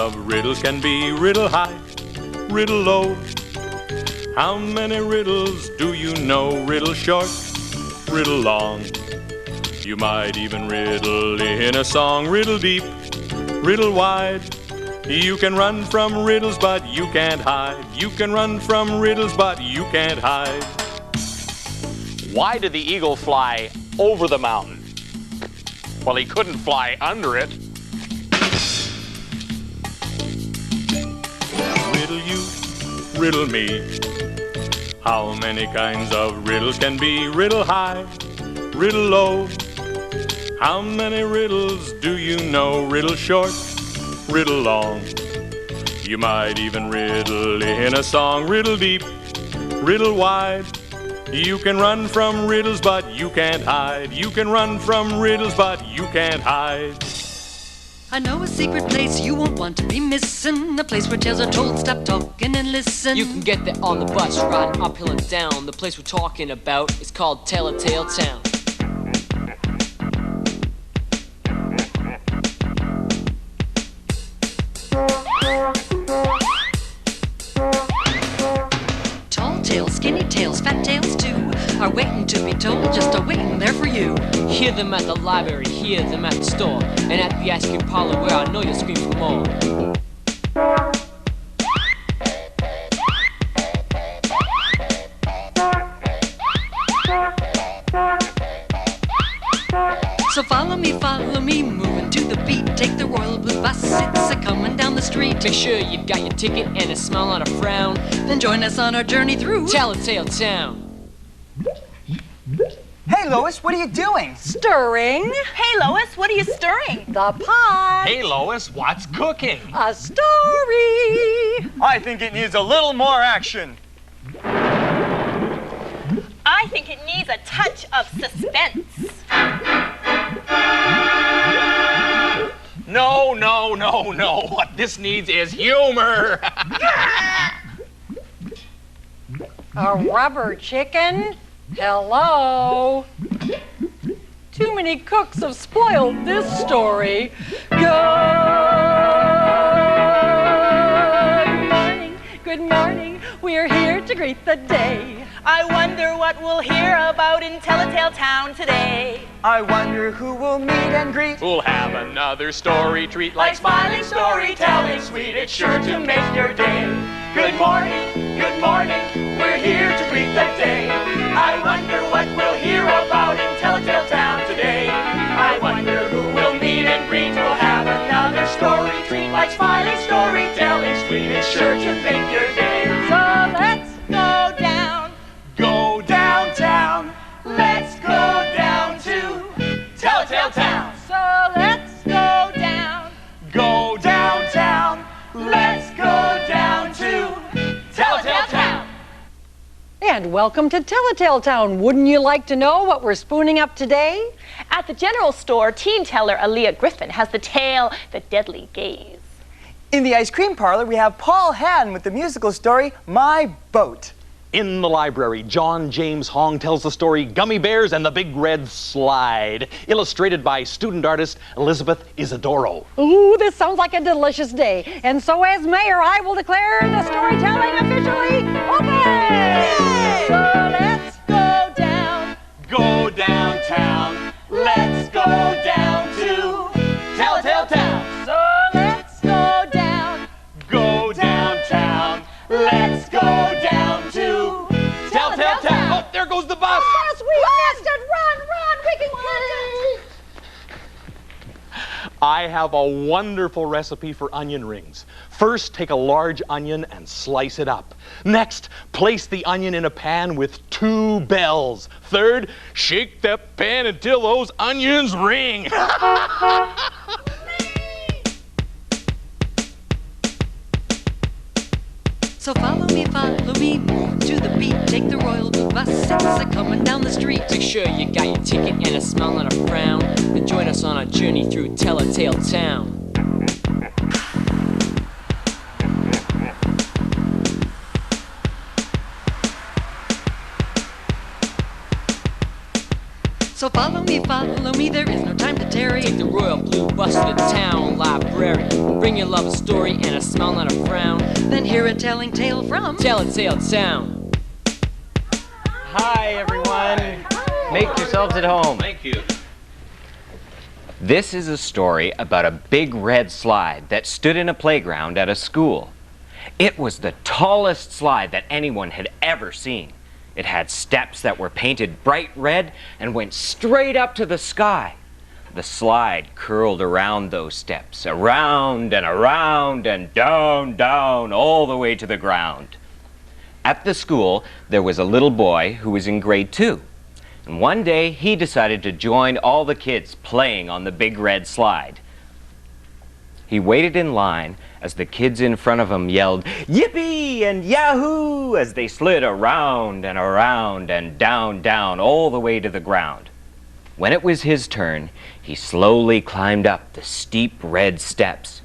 of riddles can be? Riddle high, riddle low. How many riddles do you know? Riddle short, riddle long. You might even riddle in a song. Riddle deep, riddle wide. You can run from riddles, but you can't hide. You can run from riddles, but you can't hide. Why did the eagle fly over the mountain? Well, he couldn't fly under it. Riddle you, riddle me. How many kinds of riddles can be? Riddle high, riddle low. How many riddles do you know? Riddle short, riddle long. You might even riddle in a song. Riddle deep, riddle wide. You can run from riddles, but you can't hide. You can run from riddles, but you can't hide. I know a secret place you won't want to be missing. A place where tales are told, stop talking and listen. You can get there on the bus, riding uphill and down. The place we're talking about is called Telltale Town. Tall tales, skinny tales, fat tales too, are waiting to be told, just a waiting there for you. Hear them at the library, hear them at the store, and at the ice cream parlor where I know you'll scream for more. So follow me, moving to the beat. Take the Royal Blue Bus, it's a-coming down the street. Make sure you've got your ticket and a smile on a frown. Then join us on our journey through Telltale Town. Hey, Lois, what are you doing? Stirring Hey, Lois, what are you stirring? the pot. Hey, Lois, what's cooking? A story. I think it needs a little more action. I think it needs a touch of suspense. No, no, no, no. What this needs is humor. A rubber chicken. Hello. Too many cooks have spoiled this story. Good morning. We're here to greet the day. I wonder what we'll hear about in Telltale Town today. I wonder who we'll meet and greet. We'll have another story treat like smiling storytelling, sweet, it's sure to make your day. Good morning, we're here to greet the day. I wonder what we'll hear about in Telltale Town today. I wonder who we'll meet and greet. We'll have another story treat like smiling storytelling, sweet, it's sure to make your day. So let's Go down, go downtown. let's go down to Telltale Town. So let's Go down, Go downtown. let's go down to Telltale Town. And welcome to Telltale Town. Wouldn't you like to know what we're spooning up today? At the general store, teen teller Aaliyah Griffin has the tale, The Deadly Gaze. In the ice cream parlor, we have Paul Haddon with the musical story, My Boat. In the library, John James Hong tells the story Gummy Bears and the Big Red Slide, illustrated by student artist Elizabeth Isidoro. Ooh, this sounds like a delicious day. And so as mayor, I will declare the storytelling officially open! So let's Go down, Go downtown. let's go down to Telltale Town. So let's go down. Go downtown. Let's go down to Telltale Town. Oh, there goes the bus. Yes, we missed it! Run, we can get it! I have a wonderful recipe for onion rings. First, take a large onion and slice it up. Next, place the onion in a pan with 2 bells. Third, shake that pan until those onions ring. So follow me, move to the beat. Take the Royal Blue Bus, it's a-coming down the street. Make sure you got your ticket and a smile on a frown. And join us on our journey through Telltale Town. So So follow me, there is no time to tarry. Take the royal blue bus to the town library. Bring your love a story and a smile, not a frown. Then hear a telling tale from Tell-a-tale town. Hi, everyone. Make yourselves at home. Thank you. This is a story about a big red slide that stood in a playground at a school. It was the tallest slide that anyone had ever seen. It had steps that were painted bright red and went straight up to the sky. The slide curled around those steps, around and around and down, down, all the way to the ground. At the school, there was a little boy who was in grade 2. And one day, he decided to join all the kids playing on the big red slide. He waited in line as the kids in front of him yelled, "Yippee!" and "Yahoo!" as they slid around and around and down, down, all the way to the ground. When it was his turn, he slowly climbed up the steep red steps.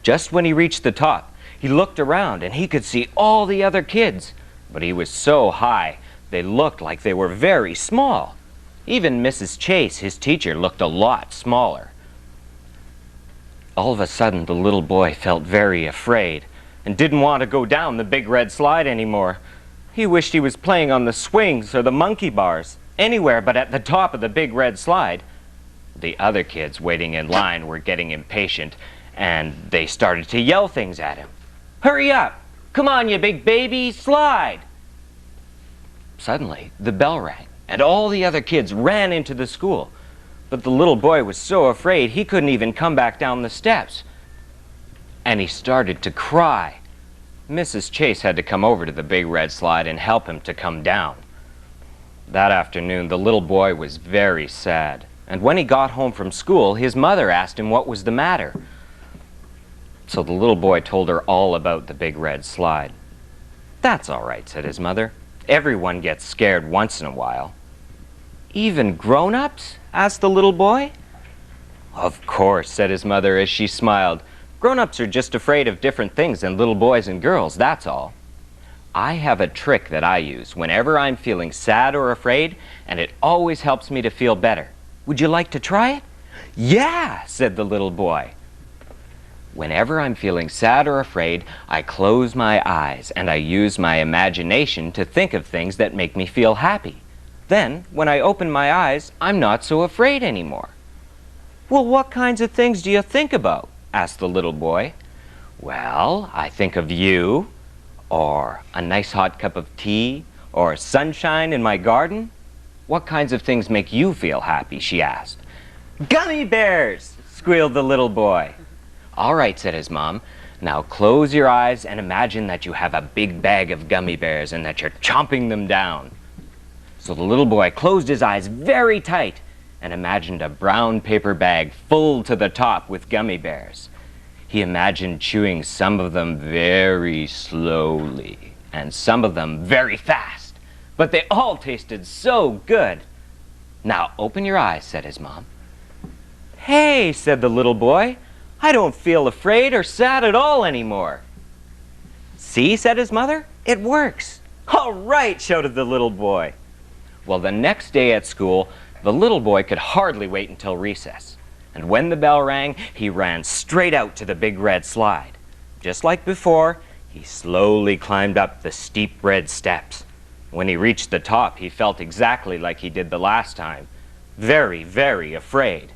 Just when he reached the top, he looked around and he could see all the other kids. But he was so high, they looked like they were very small. Even Mrs. Chase, his teacher, looked a lot smaller. All of a sudden, the little boy felt very afraid and didn't want to go down the big red slide anymore. He wished he was playing on the swings or the monkey bars, anywhere but at the top of the big red slide. The other kids waiting in line were getting impatient, and they started to yell things at him. "Hurry up! Come on, you big baby, slide!" Suddenly, the bell rang, and all the other kids ran into the school. But the little boy was so afraid he couldn't even come back down the steps. And he started to cry. Mrs. Chase had to come over to the big red slide and help him to come down. That afternoon, the little boy was very sad. And when he got home from school, his mother asked him what was the matter. So the little boy told her all about the big red slide. "That's all right," said his mother. "Everyone gets scared once in a while." "Even grown-ups?" asked the little boy. "Of course," said his mother as she smiled. "Grown-ups are just afraid of different things than little boys and girls, that's all. I have a trick that I use whenever I'm feeling sad or afraid, and it always helps me to feel better. Would you like to try it?" "Yeah," said the little boy. "Whenever I'm feeling sad or afraid, I close my eyes and I use my imagination to think of things that make me feel happy. Then, when I open my eyes, I'm not so afraid anymore." "Well, what kinds of things do you think about?" asked the little boy. "Well, I think of you, or a nice hot cup of tea, or sunshine in my garden." "What kinds of things make you feel happy?" she asked. "Gummy bears!" squealed the little boy. "All right," said his mom. "Now close your eyes and imagine that you have a big bag of gummy bears and that you're chomping them down." So the little boy closed his eyes very tight and imagined a brown paper bag full to the top with gummy bears. He imagined chewing some of them very slowly and some of them very fast, but they all tasted so good. "Now open your eyes," said his mom. "Hey," said the little boy, "I don't feel afraid or sad at all anymore." "See," said his mother, "it works." "All right," shouted the little boy. Well, the next day at school, the little boy could hardly wait until recess. And when the bell rang, he ran straight out to the big red slide. Just like before, he slowly climbed up the steep red steps. When he reached the top, he felt exactly like he did the last time. Very, very afraid.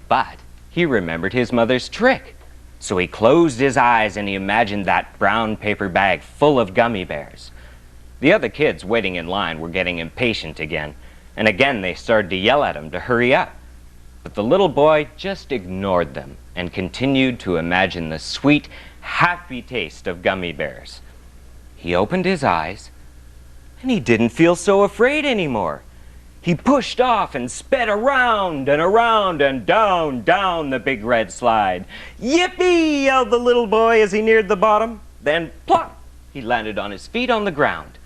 But he remembered his mother's trick. So he closed his eyes and he imagined that brown paper bag full of gummy bears. The other kids waiting in line were getting impatient again, and again they started to yell at him to hurry up. But the little boy just ignored them and continued to imagine the sweet, happy taste of gummy bears. He opened his eyes, and he didn't feel so afraid anymore. He pushed off and sped around and around and down, down the big red slide. "Yippee!" yelled the little boy as he neared the bottom. Then, plop! He landed on his feet on the ground.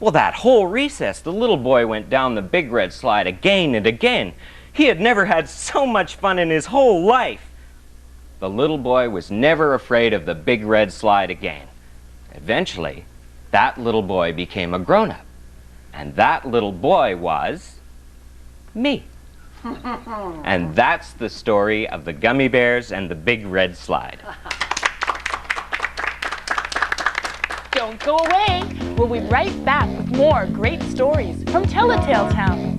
Well, that whole recess, the little boy went down the big red slide again and again. He had never had so much fun in his whole life. The little boy was never afraid of the big red slide again. Eventually, that little boy became a grown-up. And that little boy was me. And that's the story of the Gummy Bears and the Big Red Slide. Don't go away. We'll be right back with more great stories from Tell-a-Tale Town.